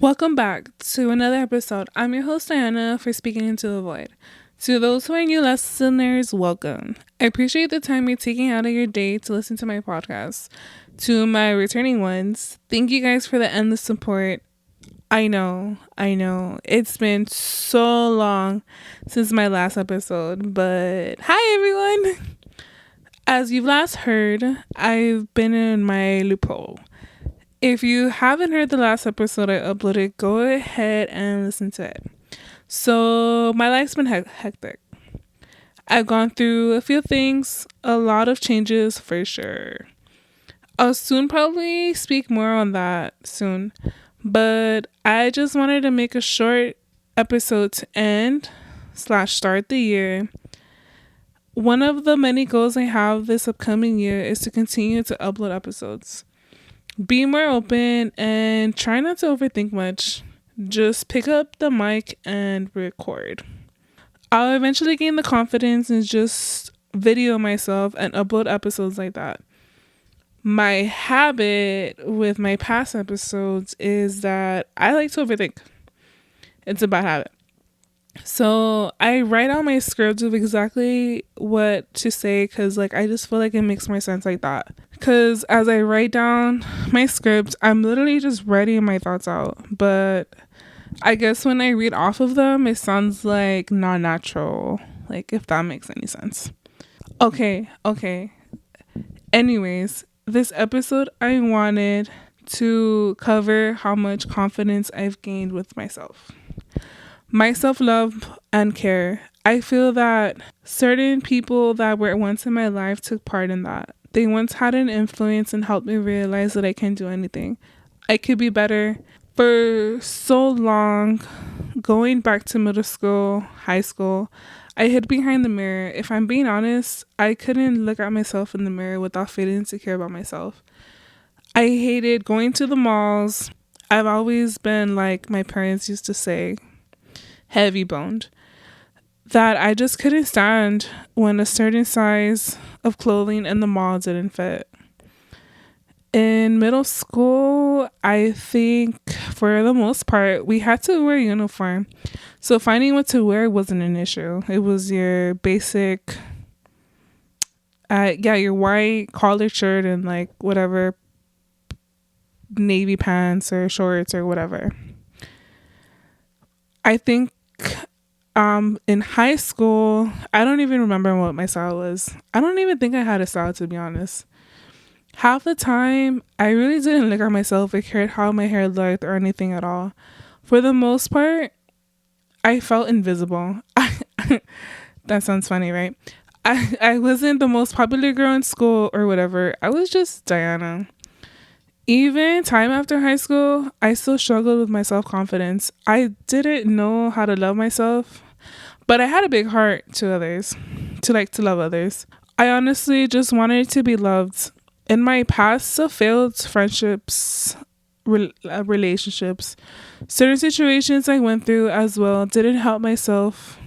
Welcome back to another episode. I'm your host, Diana, for Speaking Into the Void. To those who are new listeners, welcome. I appreciate the time you're taking out of your day to listen to my podcast. To my returning ones, thank you guys for the endless support. I know. It's been so long since my last episode, but hi everyone. As you've last heard, I've been in my loophole. If you haven't heard the last episode I uploaded, go ahead and listen to it. So, my life's been hectic. I've gone through a few things, a lot of changes for sure. I'll soon probably speak more on that soon, but I just wanted to make a short episode to end/start the year. One of the many goals I have this upcoming year is to continue to upload episodes. Be more open and try not to overthink much. Just pick up the mic and record. I'll eventually gain the confidence and just video myself and upload episodes like that. My habit with my past episodes is that I like to overthink. It's a bad habit. So I write out my scripts of exactly what to say because I just feel like it makes more sense like that. Because as I write down my script, I'm literally just writing my thoughts out. But I guess when I read off of them, it sounds like not natural. If that makes any sense. Okay. Anyways, this episode I wanted to cover how much confidence I've gained with myself. My self-love and care. I feel that certain people that were once in my life took part in that. They once had an influence and helped me realize that I can do anything. I could be better. For so long, going back to middle school, high school, I hid behind the mirror. If I'm being honest, I couldn't look at myself in the mirror without feeling insecure about myself. I hated going to the malls. I've always been like my parents used to say, heavy boned, that I just couldn't stand when a certain size of clothing in the mall didn't fit. In middle school, I think for the most part, we had to wear a uniform. So finding what to wear wasn't an issue. It was your basic, your white collared shirt and whatever navy pants or shorts or whatever. I think in high school, I don't even remember what my style was. I don't even think I had a style, to be honest. Half the time, I really didn't look at myself or cared how my hair looked or anything at all. For the most part, I felt invisible. That sounds funny, right? I wasn't the most popular girl in school or whatever. I was just Diana. Even time after high school, I still struggled with my self-confidence. I didn't know how to love myself, but I had a big heart to others, to love others. I honestly just wanted to be loved. In my past failed friendships, relationships, certain situations I went through as well didn't help myself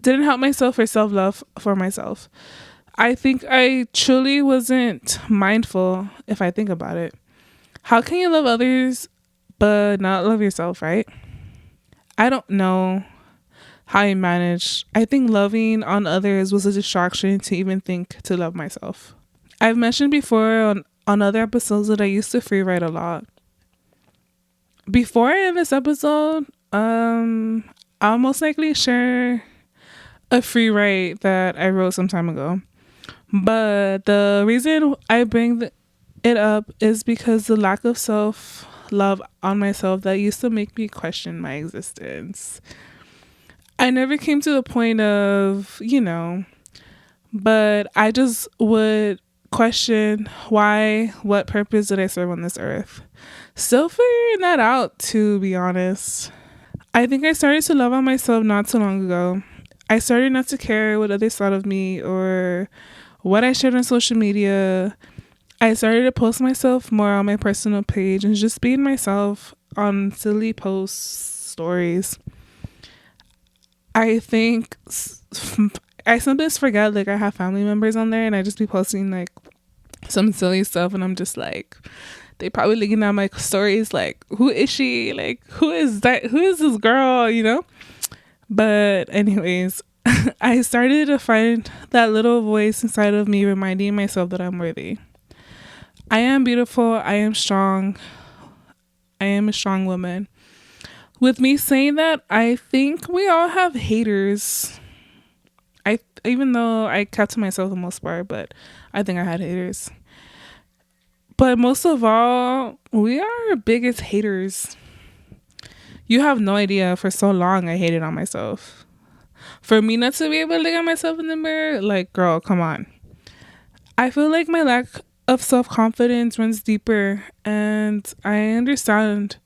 for self-love for myself. I think I truly wasn't mindful if I think about it. How can you love others but not love yourself, right? I don't know how I managed. I think loving on others was a distraction to even think to love myself. I've mentioned before on other episodes that I used to free write a lot. Before I end this episode, I'll most likely share a free write that I wrote some time ago. But the reason I bring it up is because the lack of self-love on myself that used to make me question my existence. I never came to the point of, but I just would question what purpose did I serve on this earth? Still figuring that out, to be honest. I think I started to love on myself not too long ago. I started not to care what others thought of me or what I shared on social media. I started to post myself more on my personal page and just being myself on silly posts, stories. I think I sometimes forget I have family members on there and I just be posting some silly stuff and I'm just like, They probably looking at my stories like, who is she? Like, who is that? Who is this girl? You know? But anyways, I started to find that little voice inside of me reminding myself that I'm worthy. I am beautiful. I am strong. I am a strong woman. With me saying that, I think we all have haters. Even though I kept to myself the most part, but I think I had haters. But most of all, we are our biggest haters. You have no idea. For so long, I hated on myself. For me not to be able to look at myself in the mirror, like, girl, come on. I feel like my lack of self-confidence runs deeper, and I understand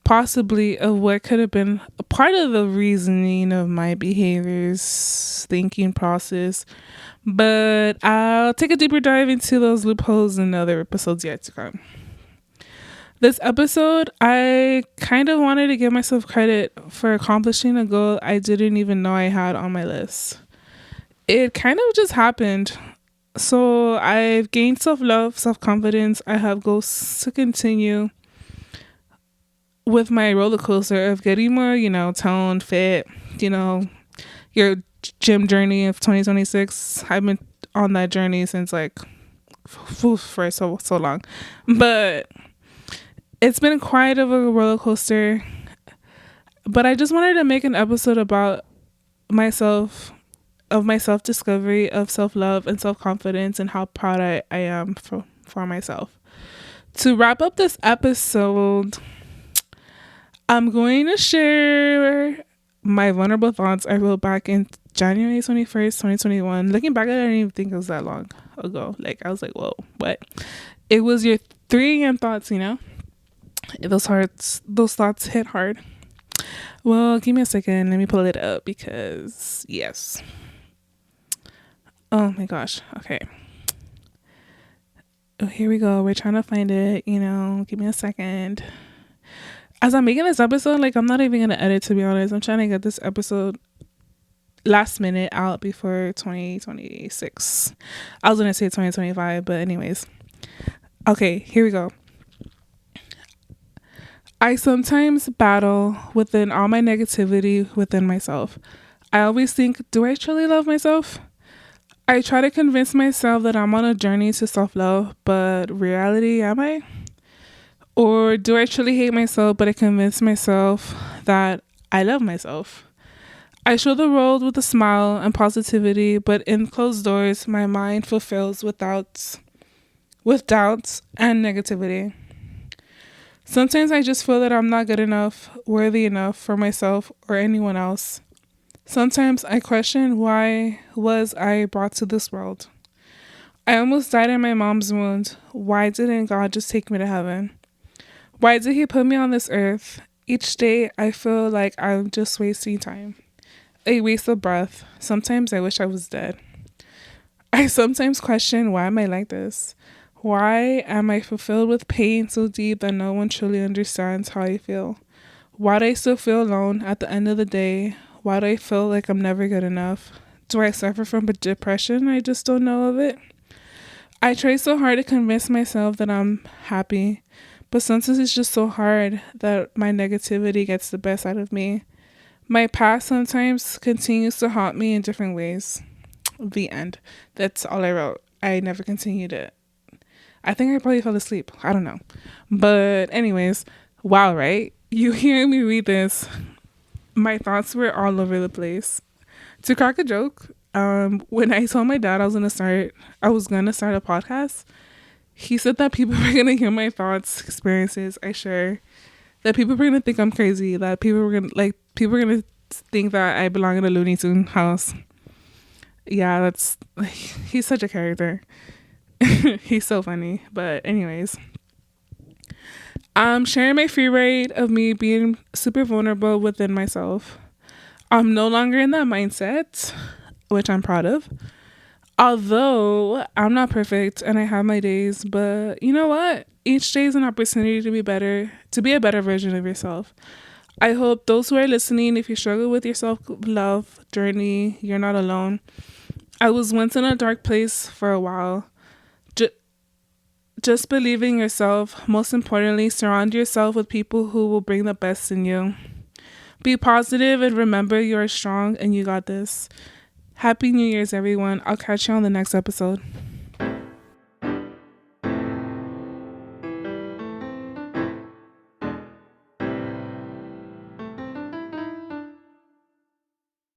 possibly of what could have been a part of the reasoning of my behaviors, thinking process. But I'll take a deeper dive into those loopholes in other episodes yet to come. This episode, I kind of wanted to give myself credit for accomplishing a goal I didn't even know I had on my list. It kind of just happened. So I've gained self-love, self-confidence. I have goals to continue with my roller coaster of getting more, toned, fit, your gym journey of 2026. I've been on that journey since for so long. But it's been quite of a roller coaster. But I just wanted to make an episode about myself, of my self-discovery, of self-love and self-confidence, and how proud I am for myself. To wrap up this episode, I'm going to share my vulnerable thoughts I wrote back in January 21st, 2021. Looking back, I didn't even think it was that long ago. Like, I was like, whoa, what? It was your 3 a.m. thoughts, Those thoughts hit hard. Well, give me a second. Let me pull it up because, yes. Oh my gosh. Okay. Oh, here we go. We're trying to find it, Give me a second. As I'm making this episode, I'm not even going to edit, to be honest. I'm trying to get this episode last minute out before 2026. I was going to say 2025, but anyways. Okay, here we go. I sometimes battle within all my negativity within myself. I always think, do I truly love myself? I try to convince myself that I'm on a journey to self-love, but reality, am I? Or do I truly hate myself, but I convince myself that I love myself? I show the world with a smile and positivity, but in closed doors, my mind fulfills with doubts and negativity. Sometimes I just feel that I'm not good enough, worthy enough for myself or anyone else. Sometimes I question, why was I brought to this world? I almost died in my mom's womb. Why didn't God just take me to heaven? Why did he put me on this earth? Each day I feel like I'm just wasting time. A waste of breath. Sometimes I wish I was dead. I sometimes question, why am I like this? Why am I fulfilled with pain so deep that no one truly understands how I feel? Why do I still feel alone at the end of the day? Why do I feel like I'm never good enough? Do I suffer from depression? I just don't know of it. I try so hard to convince myself that I'm happy, but sometimes it's just so hard that my negativity gets the best out of me. My past sometimes continues to haunt me in different ways. The end. That's all I wrote. I never continued it. I think I probably fell asleep. I don't know. But anyways, wow, right? You hear me read this. My thoughts were all over the place. To crack a joke, when I told my dad I was gonna start a podcast, he said that people were gonna hear my thoughts, experiences I share, that people were gonna think I'm crazy, that people were gonna think that I belong in a Looney Tune house. Yeah, he's such a character. He's so funny. But anyways, I'm sharing my free ride of me being super vulnerable within myself. I'm no longer in that mindset, which I'm proud of. Although I'm not perfect and I have my days, but you know what? Each day is an opportunity to be better, to be a better version of yourself. I hope those who are listening, if you struggle with your self-love journey, you're not alone. I was once in a dark place for a while. Just believe in yourself. Most importantly, surround yourself with people who will bring the best in you. Be positive and remember you are strong and you got this. Happy New Year's, everyone. I'll catch you on the next episode.